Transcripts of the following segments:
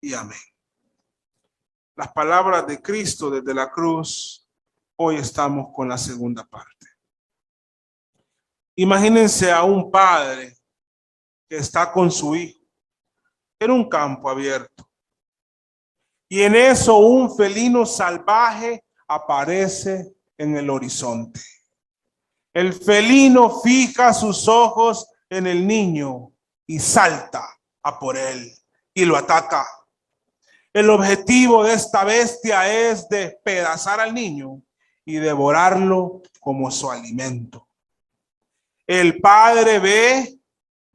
y amén. Las palabras de Cristo desde la cruz, hoy estamos con la segunda parte. Imagínense a un padre que está con su hijo en un campo abierto. Y en eso un felino salvaje aparece en el horizonte. El felino fija sus ojos en el niño y salta a por él y lo ataca. El objetivo de esta bestia es despedazar al niño y devorarlo como su alimento. El padre ve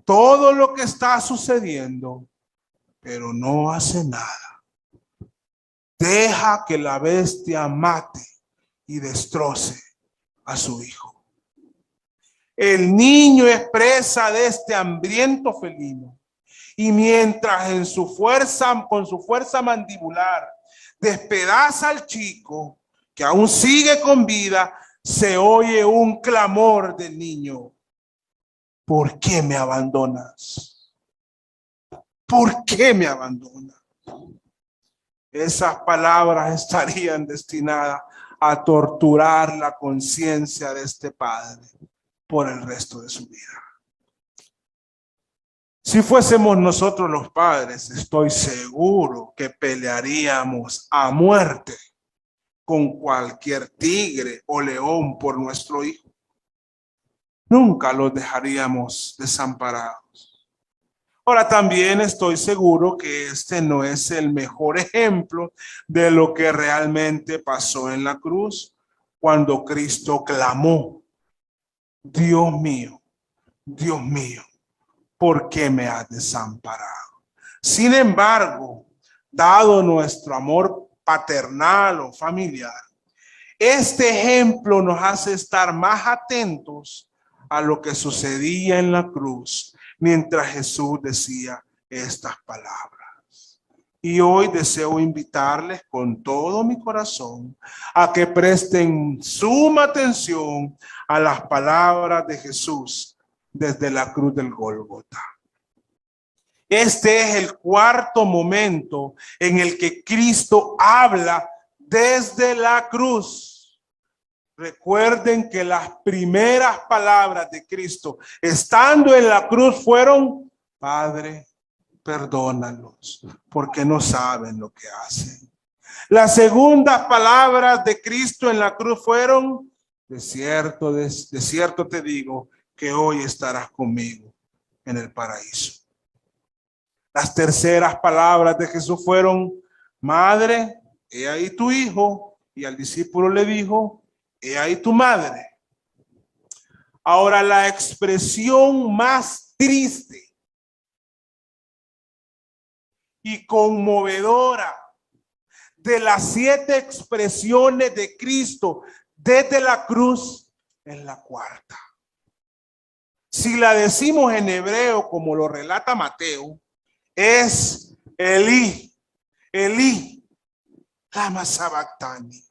todo lo que está sucediendo, pero no hace nada. Deja que la bestia mate y destroce a su hijo. El niño es presa de este hambriento felino. Y mientras con su fuerza mandibular, despedaza al chico, que aún sigue con vida, se oye un clamor del niño. ¿Por qué me abandonas? ¿Por qué me abandonas? Esas palabras estarían destinadas a torturar la conciencia de este padre por el resto de su vida. Si fuésemos nosotros los padres, estoy seguro que pelearíamos a muerte con cualquier tigre o león por nuestro hijo. Nunca los dejaríamos desamparados. Ahora también estoy seguro que este no es el mejor ejemplo de lo que realmente pasó en la cruz cuando Cristo clamó: Dios mío, ¿por qué me has desamparado? Sin embargo, dado nuestro amor paternal o familiar, este ejemplo nos hace estar más atentos a lo que sucedía en la cruz mientras Jesús decía estas palabras. Y hoy deseo invitarles con todo mi corazón a que presten suma atención a las palabras de Jesús desde la cruz del Gólgota. Este es el cuarto momento en el que Cristo habla desde la cruz. Recuerden que las primeras palabras de Cristo estando en la cruz fueron: Padre, perdónalos, porque no saben lo que hacen. Las segundas palabras de Cristo en la cruz fueron: de cierto te digo que hoy estarás conmigo en el paraíso. Las terceras palabras de Jesús fueron: Madre, he ahí tu hijo. Y al discípulo le dijo: he ahí tu madre. Ahora, la expresión más triste y conmovedora de las 7 expresiones de Cristo desde la cruz es la cuarta. Si la decimos en hebreo como lo relata Mateo, es Elí, Elí, lama sabactani.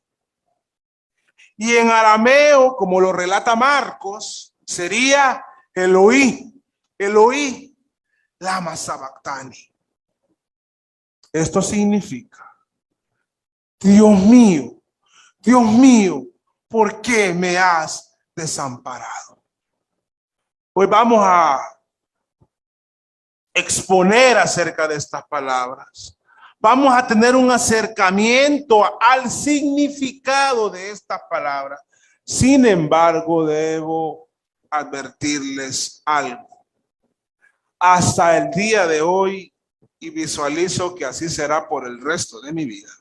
Y en arameo, como lo relata Marcos, sería Eloí, Eloí, lama sabactani. Esto significa: Dios mío, ¿por qué me has desamparado? Hoy vamos a exponer acerca de estas palabras. Vamos a tener un acercamiento al significado de estas palabras. Sin embargo, debo advertirles algo. Hasta el día de hoy, y visualizo que así será por el resto de mi vida,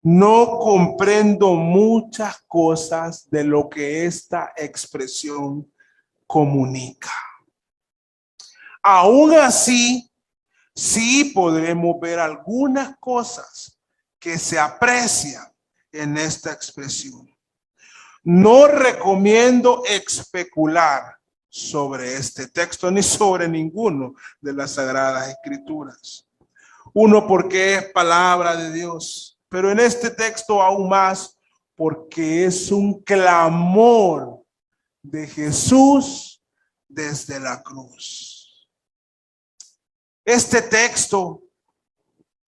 no comprendo muchas cosas de lo que esta expresión comunica. Aún así, sí podremos ver algunas cosas que se aprecian en esta expresión. No recomiendo especular sobre este texto ni sobre ninguno de las Sagradas Escrituras. Uno, porque es palabra de Dios, pero en este texto aún más porque es un clamor de Jesús desde la cruz. Este texto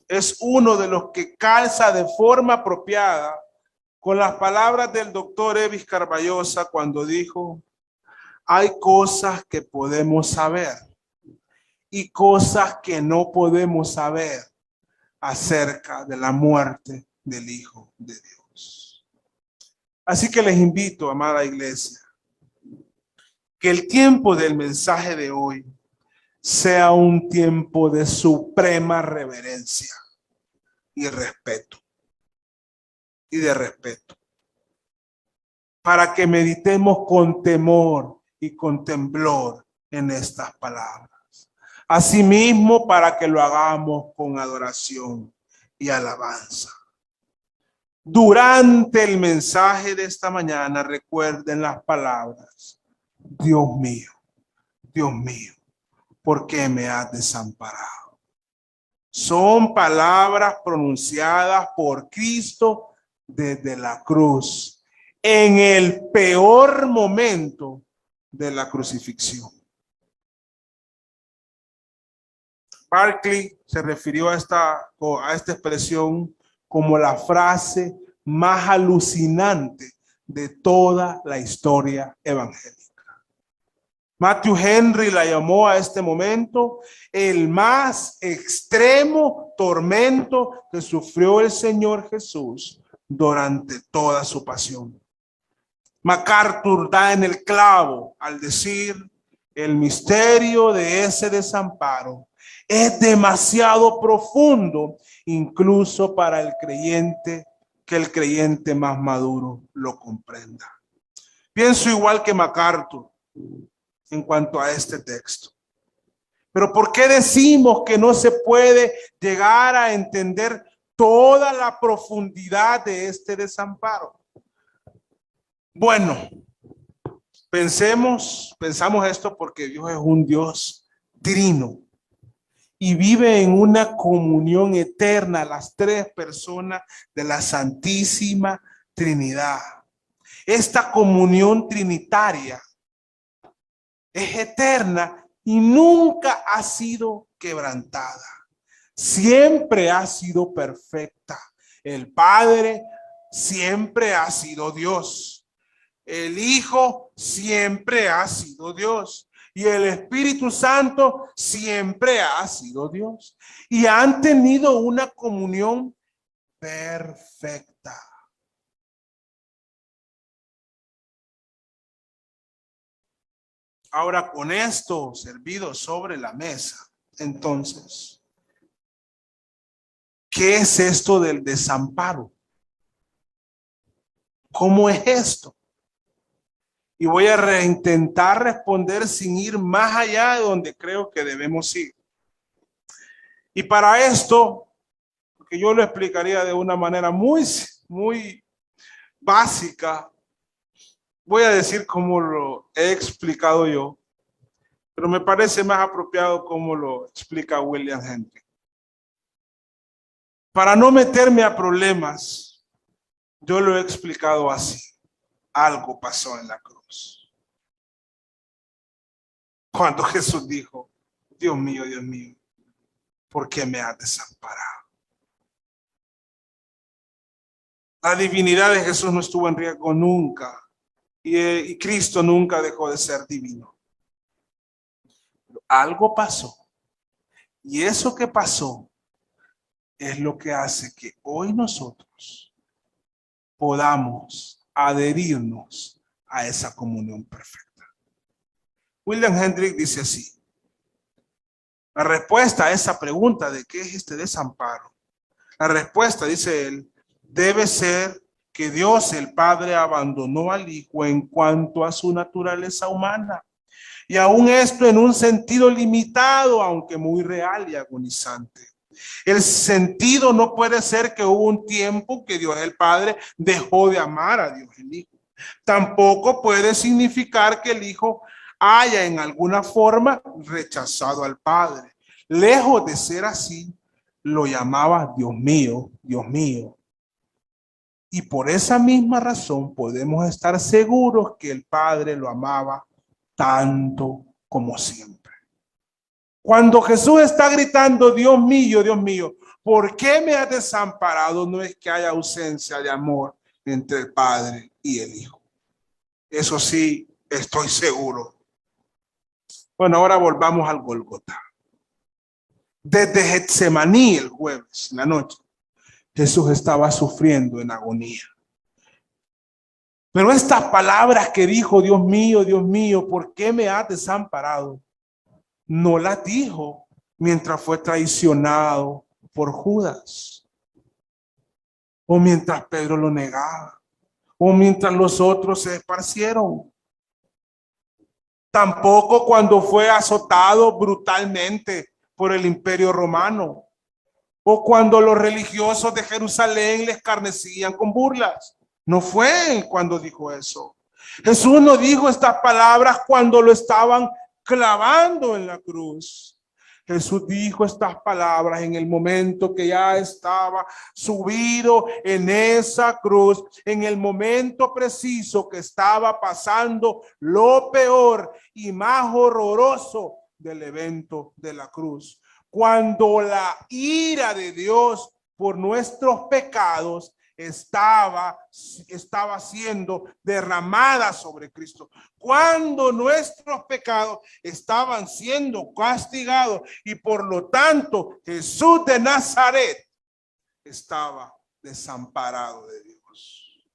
es uno de los que calza de forma apropiada con las palabras del doctor Evis Carballosa cuando dijo: hay cosas que podemos saber y cosas que no podemos saber acerca de la muerte del Hijo de Dios. Así que les invito, amada iglesia, que el tiempo del mensaje de hoy sea un tiempo de suprema reverencia y respeto, y de respeto, para que meditemos con temor y con temblor en estas palabras. Asimismo, para que lo hagamos con adoración y alabanza. Durante el mensaje de esta mañana, recuerden las palabras: Dios mío, ¿por qué me has desamparado? Son palabras pronunciadas por Cristo desde la cruz, en el peor momento de la crucifixión. Barclay se refirió a esta expresión como la frase más alucinante de toda la historia evangélica. Matthew Henry la llamó a este momento el más extremo tormento que sufrió el Señor Jesús durante toda su pasión. MacArthur da en el clavo al decir: el misterio de ese desamparo es demasiado profundo, incluso para el creyente, que el creyente más maduro lo comprenda. Pienso igual que MacArthur en cuanto a este texto. Pero ¿por qué decimos que no se puede llegar a entender toda la profundidad de este desamparo? Bueno, pensamos esto porque Dios es un Dios trino y vive en una comunión eterna, las tres personas de la Santísima Trinidad. Esta comunión trinitaria es eterna y nunca ha sido quebrantada. Siempre ha sido perfecta. El Padre siempre ha sido Dios. El Hijo siempre ha sido Dios. Y el Espíritu Santo siempre ha sido Dios. Y han tenido una comunión perfecta. Ahora, con esto servido sobre la mesa, entonces, ¿qué es esto del desamparo? ¿Cómo es esto? Y voy a reintentar responder sin ir más allá de donde creo que debemos ir. Y para esto, porque yo lo explicaría de una manera muy básica, voy a decir cómo lo he explicado yo, pero me parece más apropiado cómo lo explica William Henry. Para no meterme a problemas, yo lo he explicado así. Algo pasó en la cruz. Cuando Jesús dijo: Dios mío, ¿por qué me has desamparado? La divinidad de Jesús no estuvo en riesgo nunca. Y Cristo nunca dejó de ser divino. Pero algo pasó. Y eso que pasó es lo que hace que hoy nosotros podamos adherirnos a esa comunión perfecta. William Hendrick dice así: la respuesta a esa pregunta de qué es este desamparo, la respuesta, dice él, debe ser que Dios el Padre abandonó al Hijo en cuanto a su naturaleza humana. Y aún esto en un sentido limitado, aunque muy real y agonizante. El sentido no puede ser que hubo un tiempo que Dios el Padre dejó de amar a Dios el Hijo. Tampoco puede significar que el Hijo haya en alguna forma rechazado al Padre. Lejos de ser así, lo llamaba Dios mío, Dios mío. Y por esa misma razón podemos estar seguros que el Padre lo amaba tanto como siempre. Cuando Jesús está gritando, Dios mío, ¿por qué me has desamparado? No es que haya ausencia de amor entre el Padre y el Hijo. Eso sí, estoy seguro. Bueno, ahora volvamos al Gólgota. Desde Getsemaní el jueves, en la noche, Jesús estaba sufriendo en agonía. Pero estas palabras que dijo, Dios mío, ¿por qué me has desamparado? No las dijo mientras fue traicionado por Judas, o mientras Pedro lo negaba, o mientras los otros se esparcieron. Tampoco cuando fue azotado brutalmente por el Imperio Romano, o cuando los religiosos de Jerusalén le escarnecían con burlas. No fue cuando dijo eso. Jesús no dijo estas palabras cuando lo estaban clavando en la cruz. Jesús dijo estas palabras en el momento que ya estaba subido en esa cruz, en el momento preciso que estaba pasando lo peor y más horroroso del evento de la cruz. Cuando la ira de Dios por nuestros pecados estaba siendo derramada sobre Cristo. Cuando nuestros pecados estaban siendo castigados y por lo tanto Jesús de Nazaret estaba desamparado de Dios.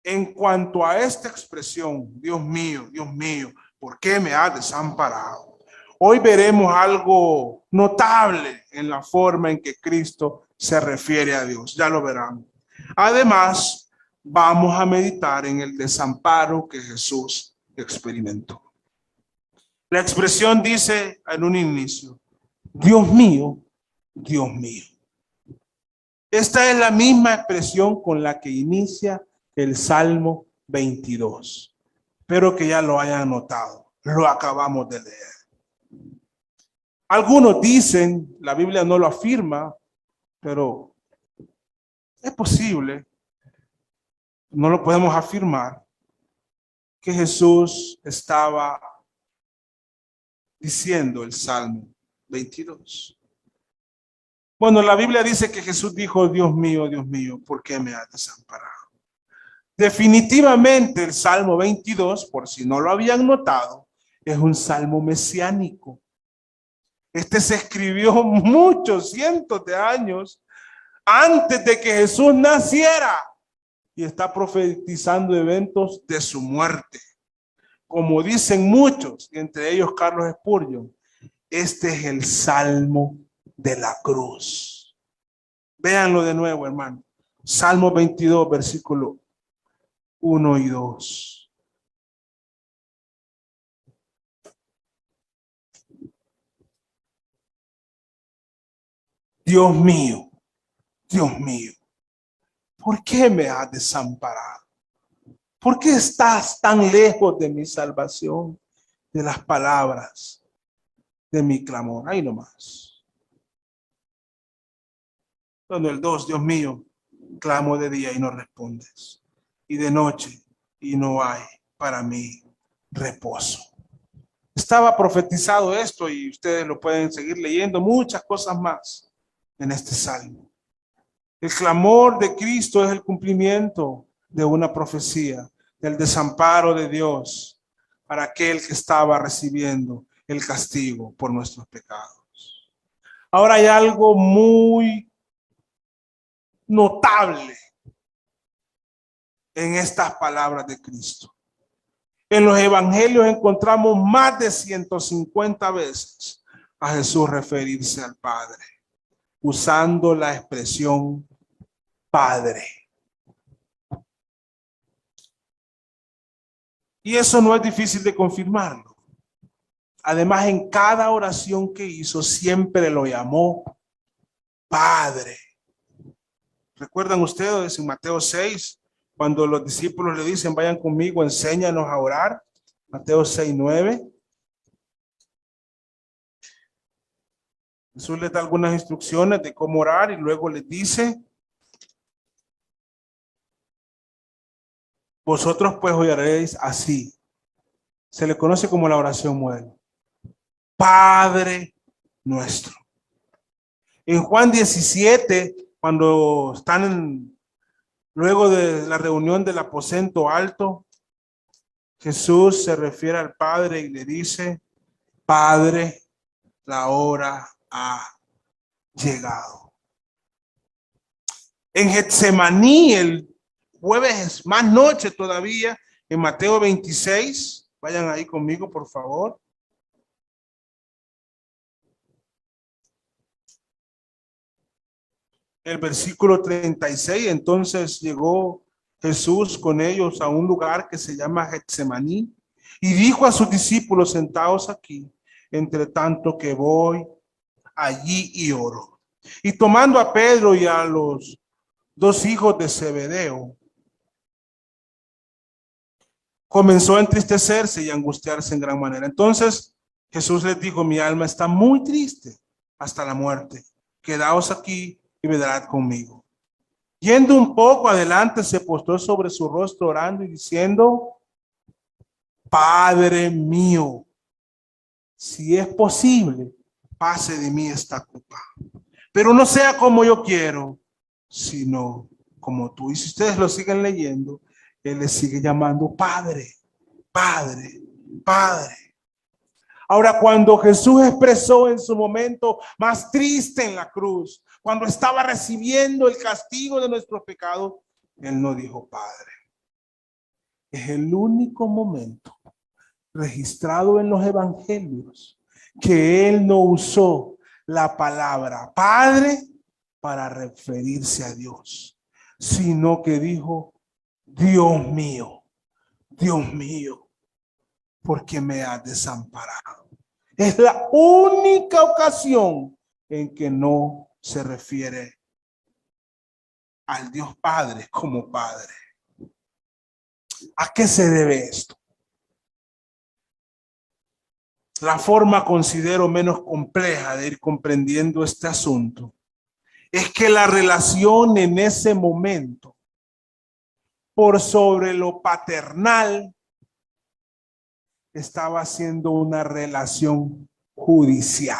En cuanto a esta expresión, Dios mío, ¿por qué me has desamparado? Hoy veremos algo notable en la forma en que Cristo se refiere a Dios. Ya lo verán. Además, vamos a meditar en el desamparo que Jesús experimentó. La expresión dice en un inicio, Dios mío, Dios mío. Esta es la misma expresión con la que inicia el Salmo 22. Espero que ya lo hayan notado. Lo acabamos de leer. Algunos dicen, la Biblia no lo afirma, pero es posible, no lo podemos afirmar, que Jesús estaba diciendo el Salmo 22. Bueno, la Biblia dice que Jesús dijo, Dios mío, ¿por qué me has desamparado? Definitivamente el Salmo 22, por si no lo habían notado, es un salmo mesiánico. Este se escribió muchos cientos de años antes de que Jesús naciera y está profetizando eventos de su muerte. Como dicen muchos, entre ellos Carlos Spurgeon, este es el Salmo de la cruz. Véanlo de nuevo, hermano. Salmo 22, versículo 1 y 2. Dios mío, ¿por qué me has desamparado? ¿Por qué estás tan lejos de mi salvación, de las palabras de mi clamor? Ahí nomás. Donde el 2, Dios mío, clamo de día y no respondes, y de noche y no hay para mí reposo. Estaba profetizado esto y ustedes lo pueden seguir leyendo, muchas cosas más en este salmo. El clamor de Cristo es el cumplimiento de una profecía, del desamparo de Dios para aquel que estaba recibiendo el castigo por nuestros pecados. Ahora hay algo muy notable en estas palabras de Cristo. En los evangelios encontramos más de 150 veces a Jesús referirse al Padre, usando la expresión Padre. Y eso no es difícil de confirmarlo. Además, en cada oración que hizo, siempre lo llamó Padre. ¿Recuerdan ustedes en Mateo 6, cuando los discípulos le dicen, vayan conmigo, enséñanos a orar? Mateo 6, 9. Jesús les da algunas instrucciones de cómo orar y luego les dice, vosotros pues oraréis así. Se le conoce como la oración modelo. Padre nuestro. En Juan 17, cuando están luego de la reunión del aposento alto, Jesús se refiere al Padre y le dice: Padre, la hora ha llegado. En Getsemaní, el jueves más noche todavía, en Mateo 26, vayan ahí conmigo, por favor. El versículo 36, entonces llegó Jesús con ellos a un lugar que se llama Getsemaní y dijo a sus discípulos: sentaos aquí, entre tanto que voy allí y oro. Y tomando a Pedro y a los dos hijos de Zebedeo, comenzó a entristecerse y a angustiarse en gran manera. Entonces Jesús les dijo: mi alma está muy triste hasta la muerte. Quedaos aquí y velad conmigo. Yendo un poco adelante, se postró sobre su rostro orando y diciendo: Padre mío, si es posible, pase de mí esta copa, pero no sea como yo quiero, sino como tú. Y si ustedes lo siguen leyendo, él le sigue llamando Padre, Padre, Padre. Ahora, cuando Jesús expresó en su momento más triste en la cruz, cuando estaba recibiendo el castigo de nuestros pecados, él no dijo Padre. Es el único momento registrado en los evangelios que él no usó la palabra Padre para referirse a Dios, sino que dijo: Dios mío, ¿por qué me has desamparado? Es la única ocasión en que no se refiere al Dios Padre como Padre. ¿A qué se debe esto? La forma, considero, menos compleja de ir comprendiendo este asunto es que la relación en ese momento, por sobre lo paternal, estaba siendo una relación judicial.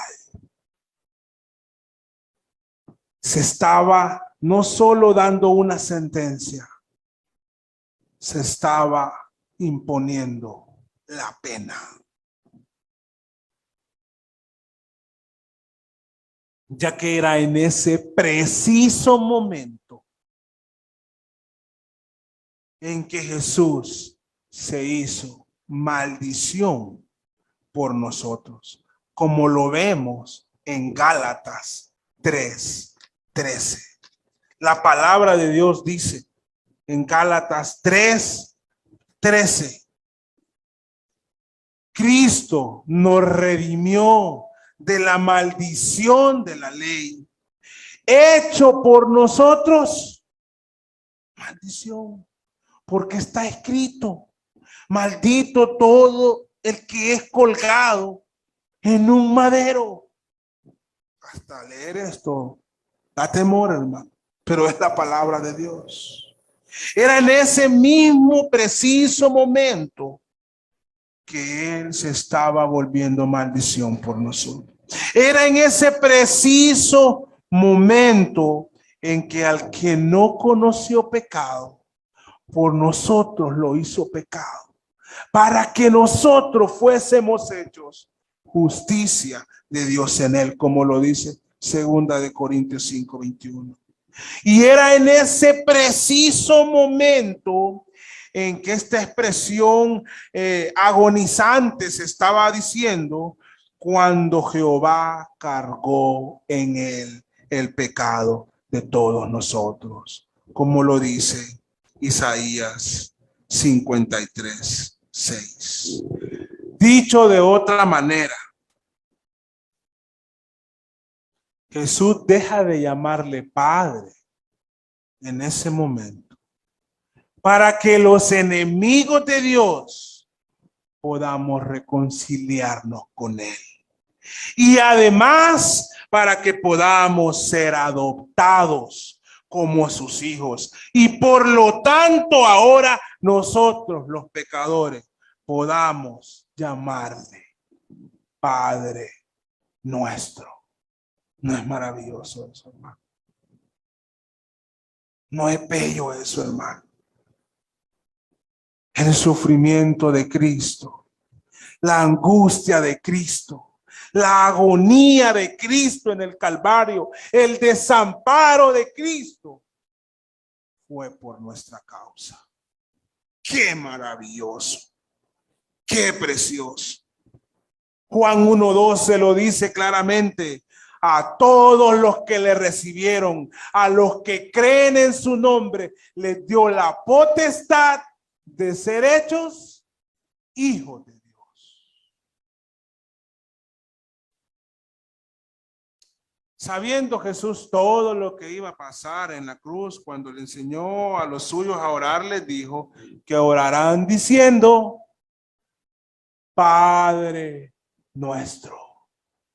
Se estaba no solo dando una sentencia, se estaba imponiendo la pena. Ya que era en ese preciso momento en que Jesús se hizo maldición por nosotros, como lo vemos en Gálatas 3:13. La palabra de Dios dice en Gálatas 3:13: Cristo nos redimió de la maldición de la ley, hecho por nosotros maldición, porque está escrito: maldito todo el que es colgado en un madero. Hasta leer esto da temor, hermano, pero es la palabra de Dios. Era en ese mismo preciso momento que él se estaba volviendo maldición por nosotros. Era en ese preciso momento en que al que no conoció pecado, por nosotros lo hizo pecado, para que nosotros fuésemos hechos justicia de Dios en él, como lo dice 2 Corintios 5:21. Y era en ese preciso momento en que esta expresión agonizante se estaba diciendo, cuando Jehová cargó en él el pecado de todos nosotros, como lo dice Isaías 53:6. Dicho de otra manera, Jesús deja de llamarle Padre en ese momento para que los enemigos de Dios podamos reconciliarnos con él. Y además para que podamos ser adoptados como sus hijos. Y por lo tanto ahora nosotros los pecadores podamos llamarle Padre nuestro. ¿No es maravilloso eso, hermano? No es bello eso, hermano. El sufrimiento de Cristo, la angustia de Cristo, la agonía de Cristo en el Calvario, el desamparo de Cristo fue por nuestra causa. Qué maravilloso, qué precioso. Juan 1:12 lo dice claramente: a todos los que le recibieron, a los que creen en su nombre, les dio la potestad de ser hechos hijos de Dios. Sabiendo Jesús todo lo que iba a pasar en la cruz, cuando le enseñó a los suyos a orar, les dijo que orarán diciendo: Padre nuestro.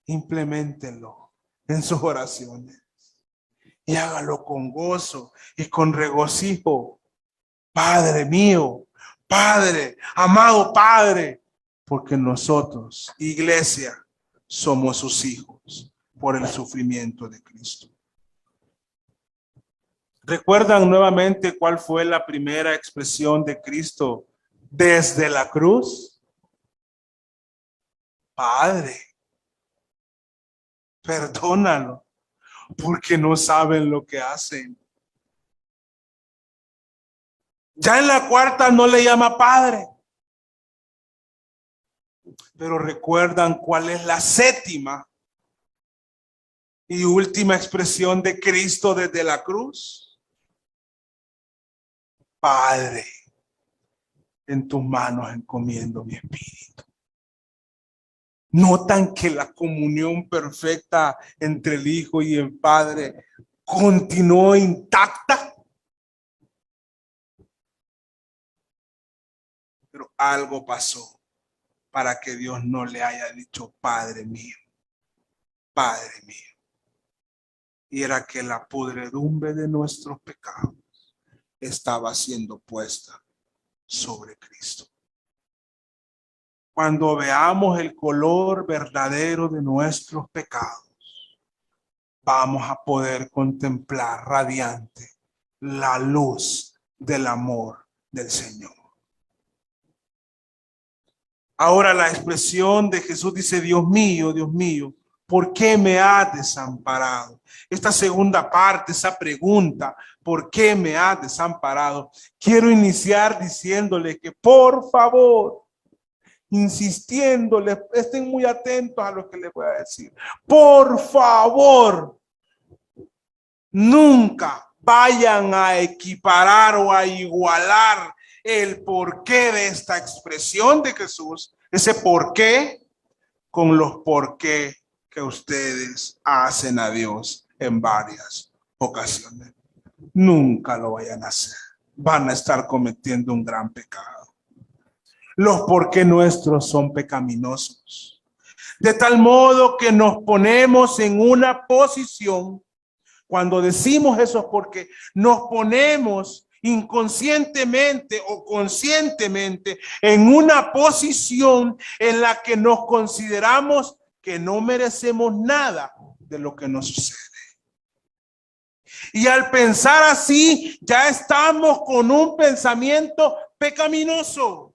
Implementenlo en sus oraciones y hágalo con gozo y con regocijo. Padre mío, Padre, amado Padre, porque nosotros, iglesia, somos sus hijos por el sufrimiento de Cristo. ¿Recuerdan nuevamente cuál fue la primera expresión de Cristo desde la cruz? Padre, perdónalo, porque no saben lo que hacen. Ya en la cuarta no le llama Padre. Pero recuerdan cuál es la séptima y última expresión de Cristo desde la cruz. Padre, en tus manos encomiendo mi espíritu. Notan que la comunión perfecta entre el Hijo y el Padre continuó intacta. Pero algo pasó para que Dios no le haya dicho Padre mío, Padre mío. Y era que la podredumbre de nuestros pecados estaba siendo puesta sobre Cristo. Cuando veamos el color verdadero de nuestros pecados, vamos a poder contemplar radiante la luz del amor del Señor. Ahora la expresión de Jesús dice: Dios mío, ¿por qué me has desamparado? Esta segunda parte, esa pregunta, ¿por qué me has desamparado? Quiero iniciar diciéndole que por favor, insistiéndole, estén muy atentos a lo que les voy a decir. Por favor, nunca vayan a equiparar o a igualar el porqué de esta expresión de Jesús, ese porqué, con los porqué que ustedes hacen a Dios en varias ocasiones. Nunca lo vayan a hacer. Van a estar cometiendo un gran pecado. Los porqué nuestros son pecaminosos. De tal modo que nos ponemos en una posición, cuando decimos eso, porque nos ponemos inconscientemente o conscientemente en una posición en la que nos consideramos que no merecemos nada de lo que nos sucede. Y al pensar así, ya estamos con un pensamiento pecaminoso.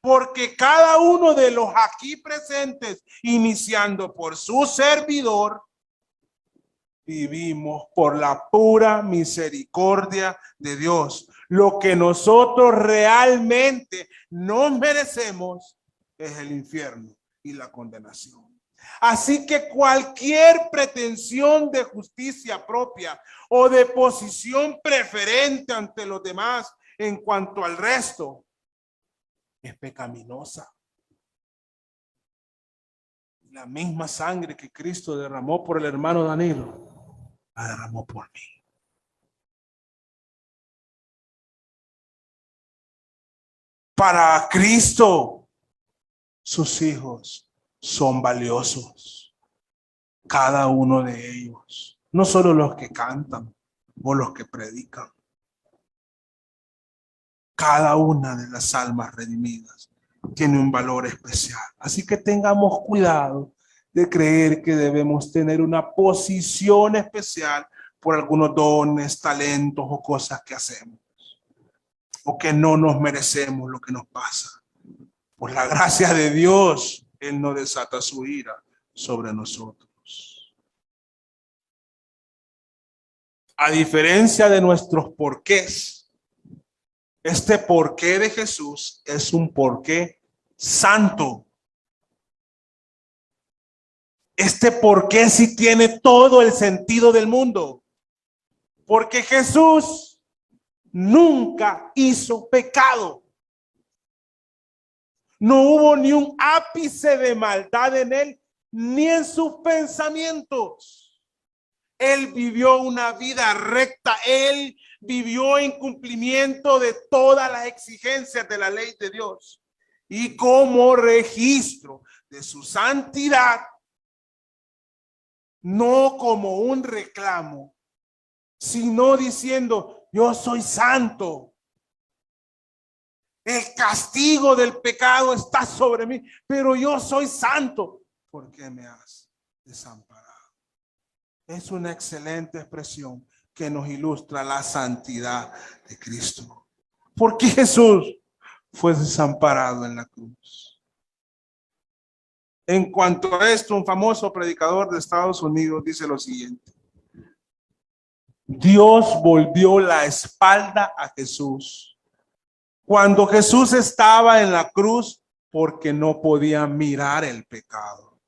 Porque cada uno de los aquí presentes, iniciando por su servidor, vivimos por la pura misericordia de Dios. Lo que nosotros realmente no merecemos es el infierno y la condenación. Así que cualquier pretensión de justicia propia o de posición preferente ante los demás en cuanto al resto es pecaminosa. La misma sangre que Cristo derramó por el hermano Danilo, la derramó por mí. Para Cristo, sus hijos son valiosos. Cada uno de ellos. No solo los que cantan o los que predican. Cada una de las almas redimidas tiene un valor especial. Así que tengamos cuidado de creer que debemos tener una posición especial por algunos dones, talentos o cosas que hacemos, o que no nos merecemos lo que nos pasa. Por la gracia de Dios, Él no desata su ira sobre nosotros. A diferencia de nuestros porqués, este porqué de Jesús es un porqué santo. Este porqué sí tiene todo el sentido del mundo. Porque Jesús nunca hizo pecado. No hubo ni un ápice de maldad en él, ni en sus pensamientos. Él vivió una vida recta. Él vivió en cumplimiento de todas las exigencias de la ley de Dios. Y como registro de su santidad, no como un reclamo, sino diciendo, yo soy santo. El castigo del pecado está sobre mí, pero yo soy santo. ¿Por qué me has desamparado? Es una excelente expresión que nos ilustra la santidad de Cristo. ¿Por qué Jesús fue desamparado en la cruz? En cuanto a esto, un famoso predicador de Estados Unidos dice lo siguiente: Dios volvió la espalda a Jesús cuando Jesús estaba en la cruz porque no podía mirar el pecado.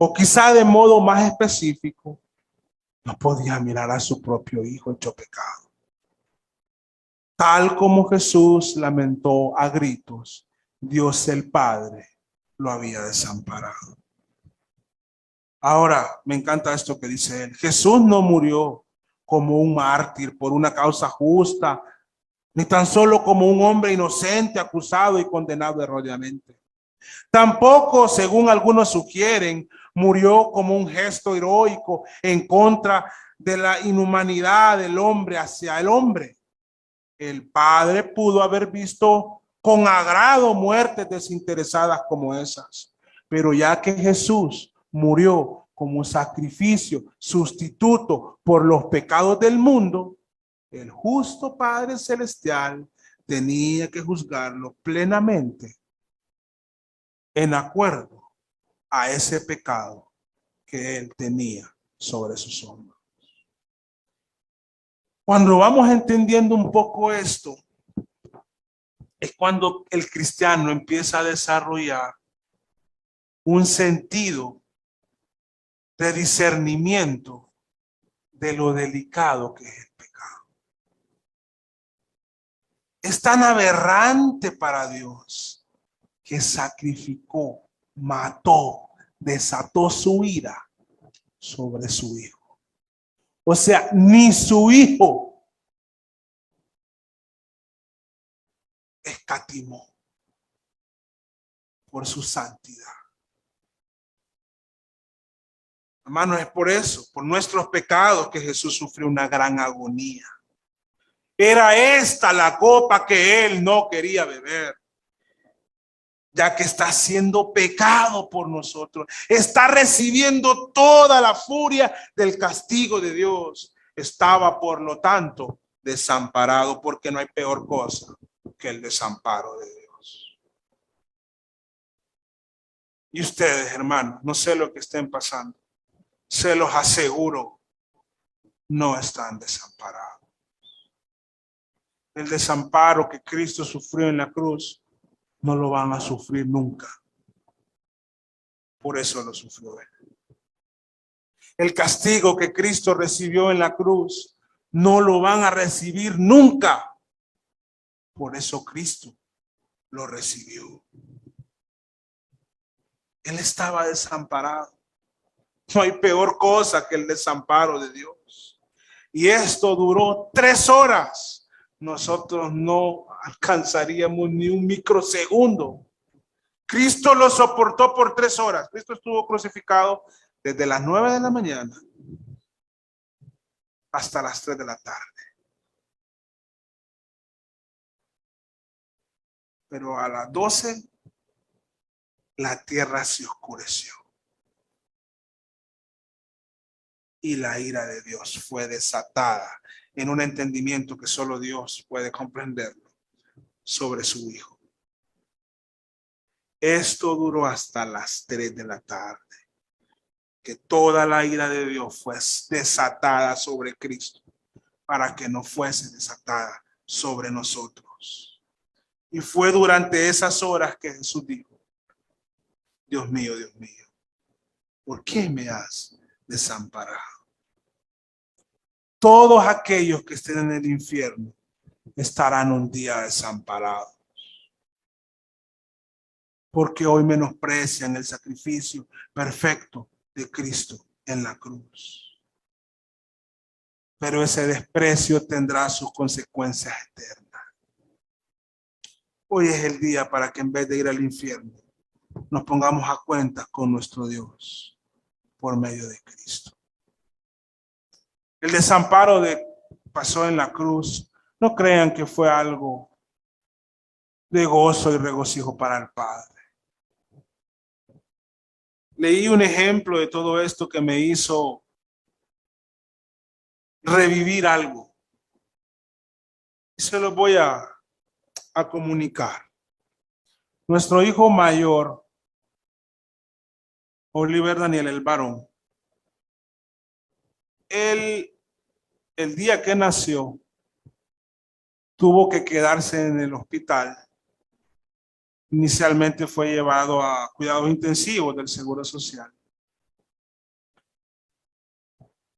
O quizá de modo más específico, no podía mirar a su propio hijo hecho pecado. Tal como Jesús lamentó a gritos, Dios el Padre lo había desamparado. Ahora, me encanta esto que dice él. Jesús no murió como un mártir por una causa justa, ni tan solo como un hombre inocente acusado y condenado erróneamente. Tampoco, según algunos sugieren, murió como un gesto heroico en contra de la inhumanidad del hombre hacia el hombre. El Padre pudo haber visto con agrado muertes desinteresadas como esas, pero ya que Jesús murió como sacrificio sustituto por los pecados del mundo, el justo Padre Celestial tenía que juzgarlo plenamente en acuerdo a ese pecado que él tenía sobre sus hombros. Cuando vamos entendiendo un poco esto, es cuando el cristiano empieza a desarrollar un sentido de discernimiento de lo delicado que es el pecado. Es tan aberrante para Dios que sacrificó, mató, desató su ira sobre su hijo. O sea, ni su hijo escatimó por su santidad. Hermanos, es por eso, por nuestros pecados, que Jesús sufrió una gran agonía. Era esta la copa que él no quería beber, ya que está siendo pecado por nosotros. Está recibiendo toda la furia del castigo de Dios. Estaba, por lo tanto, desamparado, porque no hay peor cosa que el desamparo de Dios. Y ustedes, hermanos, no sé lo que estén pasando, se los aseguro, no están desamparados. El desamparo que Cristo sufrió en la cruz no lo van a sufrir nunca. Por eso lo sufrió él. El castigo que Cristo recibió en la cruz no lo van a recibir nunca. Por eso Cristo lo recibió. Él estaba desamparado. No hay peor cosa que el desamparo de Dios. Y esto duró 3 horas. Nosotros no alcanzaríamos ni un microsegundo. Cristo lo soportó por 3 horas. Cristo estuvo crucificado desde las 9 de la mañana hasta las 3 de la tarde. Pero a las 12 la tierra se oscureció. y la ira de Dios fue desatada en un entendimiento que solo Dios puede comprenderlo sobre su hijo. Esto duró hasta las 3 de la tarde, que toda la ira de Dios fue desatada sobre Cristo para que no fuese desatada sobre nosotros. Y fue durante esas horas que Jesús dijo: Dios mío, ¿por qué me has desamparado? Todos aquellos que estén en el infierno estarán un día desamparados, porque hoy menosprecian el sacrificio perfecto de Cristo en la cruz. Pero ese desprecio tendrá sus consecuencias eternas. Hoy es el día para que en vez de ir al infierno, nos pongamos a cuentas con nuestro Dios por medio de Cristo. El desamparo pasó en la cruz. No crean que fue algo de gozo y regocijo para el Padre. Leí un ejemplo de todo esto que me hizo revivir algo. Y se lo voy a comunicar. Nuestro hijo mayor, Oliver Daniel, el varón, él, el día que nació, tuvo que quedarse en el hospital. Inicialmente fue llevado a cuidados intensivos del Seguro Social.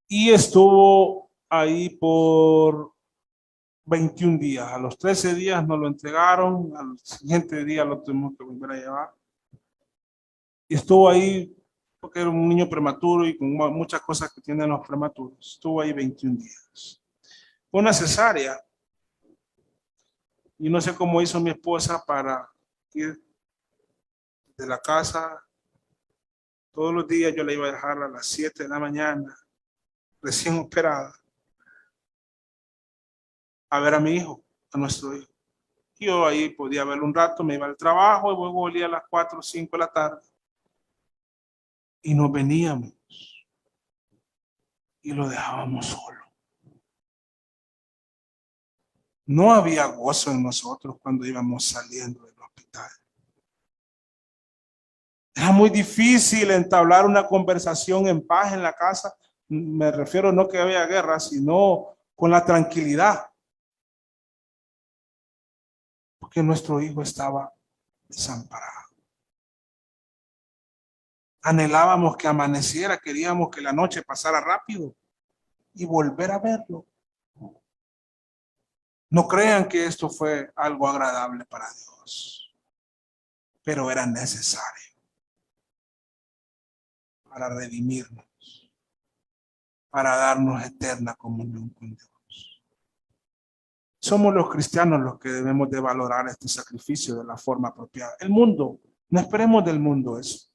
Y estuvo ahí por 21 días. A los 13 días nos lo entregaron, al siguiente día lo tuvimos que volver a llevar. Y estuvo ahí porque era un niño prematuro y con muchas cosas que tienen los prematuros. Estuvo ahí 21 días. Fue una cesárea. Y no sé cómo hizo mi esposa para ir de la casa. Todos los días yo la iba a dejar a las 7 de la mañana, recién operada, a ver a mi hijo, a nuestro hijo. Yo ahí podía verlo un rato, me iba al trabajo y luego volvía a las 4 o 5 de la tarde. Y nos veníamos y lo dejábamos solo. No había gozo en nosotros cuando íbamos saliendo del hospital. Era muy difícil entablar una conversación en paz en la casa. Me refiero no que había guerra, sino con la tranquilidad. Porque nuestro hijo estaba desamparado. Anhelábamos que amaneciera, queríamos que la noche pasara rápido y volver a verlo. No crean que esto fue algo agradable para Dios, pero era necesario para redimirnos, para darnos eterna comunión con Dios. Somos los cristianos los que debemos de valorar este sacrificio de la forma apropiada. El mundo, no esperemos del mundo eso,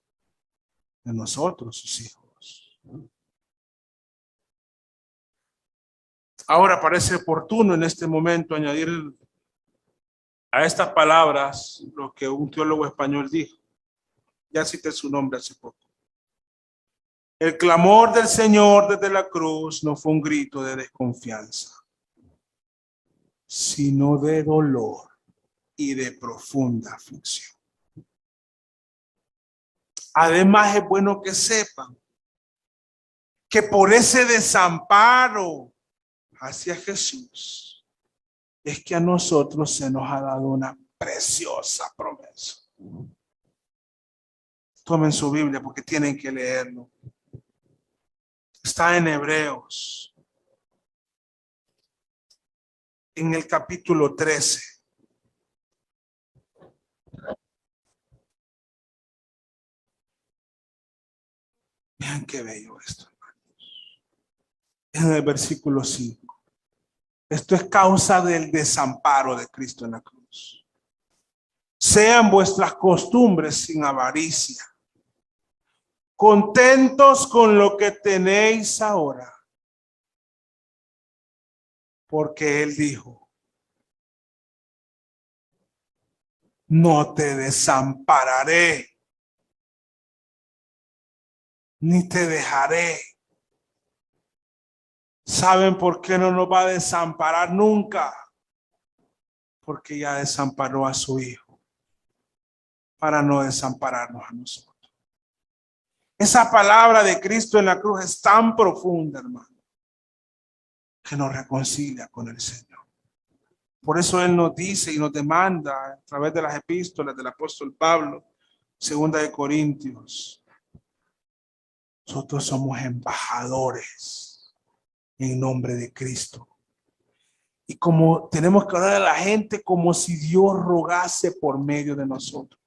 de nosotros, sus hijos. Ahora parece oportuno en este momento añadir a estas palabras lo que un teólogo español dijo. Ya cité su nombre hace poco. El clamor del Señor desde la cruz no fue un grito de desconfianza, sino de dolor y de profunda aflicción. Además, es bueno que sepan que por ese desamparo hacia Jesús es que a nosotros se nos ha dado una preciosa promesa. Tomen su Biblia porque tienen que leerlo. Está en Hebreos, en el capítulo 13. Vean qué bello esto, hermanos. En el versículo 5. Esto es causa del desamparo de Cristo en la cruz. Sean vuestras costumbres sin avaricia, contentos con lo que tenéis ahora. Porque Él dijo, no te desampararé, ni te dejaré. ¿Saben por qué no nos va a desamparar nunca? Porque ya desamparó a su Hijo para no desampararnos a nosotros. Esa palabra de Cristo en la cruz es tan profunda, hermano, que nos reconcilia con el Señor. Por eso Él nos dice y nos demanda a través de las epístolas del apóstol Pablo, 2 Corintios, nosotros somos embajadores en nombre de Cristo. Y como tenemos que hablar a la gente como si Dios rogase por medio de nosotros,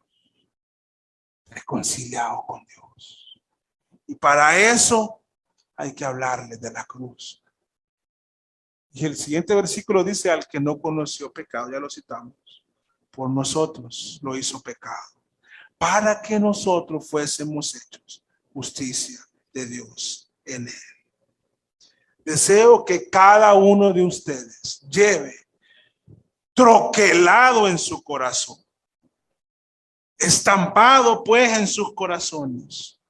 reconciliados con Dios. Y para eso hay que hablarles de la cruz. Y el siguiente versículo dice: al que no conoció pecado, ya lo citamos, por nosotros lo hizo pecado, para que nosotros fuésemos hechos justicia de Dios en él. Deseo que cada uno de ustedes lleve troquelado en su corazón, estampado pues en sus corazones,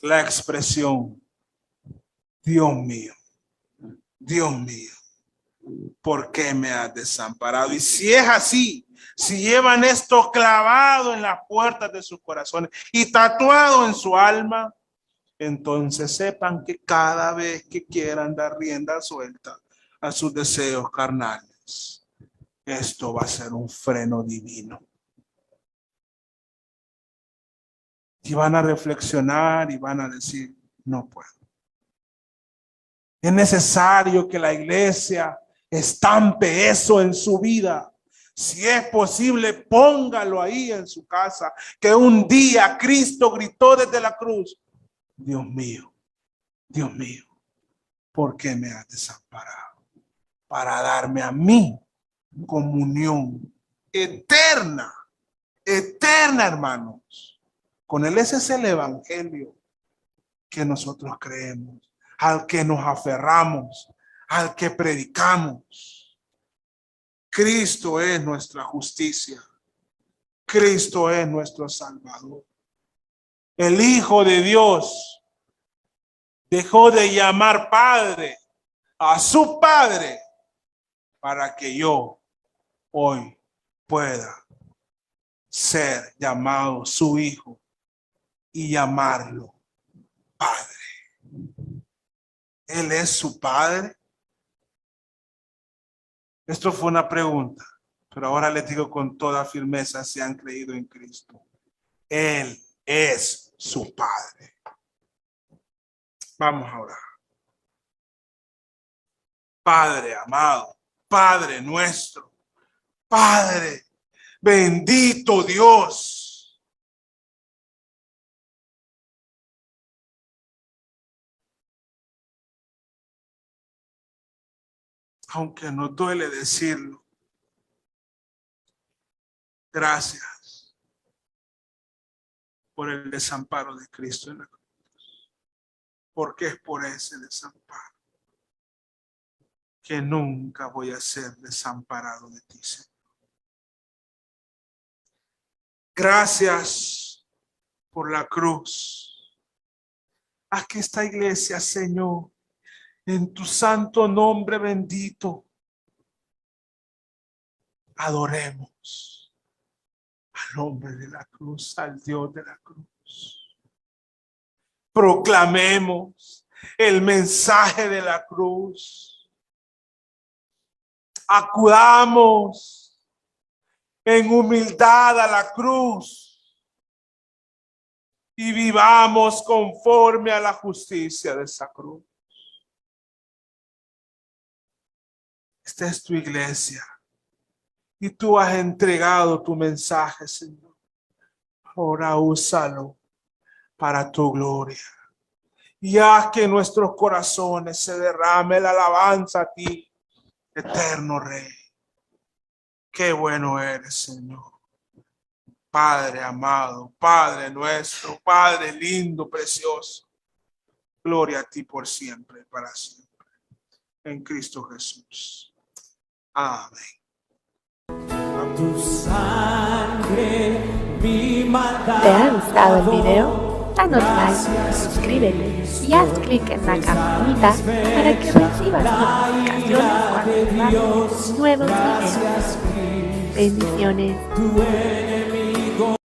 la expresión: Dios mío, ¿por qué me has desamparado? Y si es así, si llevan esto clavado en las puertas de sus corazones y tatuado en su alma, entonces sepan que cada vez que quieran dar rienda suelta a sus deseos carnales, esto va a ser un freno divino. Y van a reflexionar y van a decir: no puedo. Es necesario que la iglesia estampe eso en su vida. Si es posible, póngalo ahí en su casa. Que un día Cristo gritó desde la cruz: Dios mío, ¿por qué me has desamparado? Para darme a mí comunión eterna, hermanos. Con él. Ese es el evangelio que nosotros creemos, al que nos aferramos, al que predicamos. Cristo es nuestra justicia. Cristo es nuestro Salvador. El Hijo de Dios dejó de llamar Padre a su Padre para que yo hoy pueda ser llamado su Hijo y llamarlo Padre. Él es su Padre. Esto fue una pregunta, pero ahora les digo con toda firmeza: si han creído en Cristo, Él es su Padre. Vamos a orar. Padre amado, Padre nuestro, Padre bendito Dios, aunque nos duele decirlo, gracias por el desamparo de Cristo en la cruz, porque es por ese desamparo que nunca voy a ser desamparado de ti, Señor. Gracias por la cruz. Haz que esta iglesia, Señor, en tu santo nombre bendito, adoremos al hombre de la cruz, al Dios de la cruz. Proclamemos el mensaje de la cruz. Acudamos en humildad a la cruz y vivamos conforme a la justicia de esa cruz. Esta es tu iglesia y tú has entregado tu mensaje, Señor. Ahora úsalo para tu gloria y haz que en nuestros corazones se derrame la alabanza a ti, eterno Rey. Qué bueno eres, Señor. Padre amado, Padre nuestro, Padre lindo, precioso. Gloria a ti por siempre, para siempre. En Cristo Jesús. Amén. Tu sangre, mi maldad. ¿Te ha gustado el video? danos like, suscríbete y haz clic en la campanita para que recibas notificaciones cuando subamos nuevos videos. Bendiciones.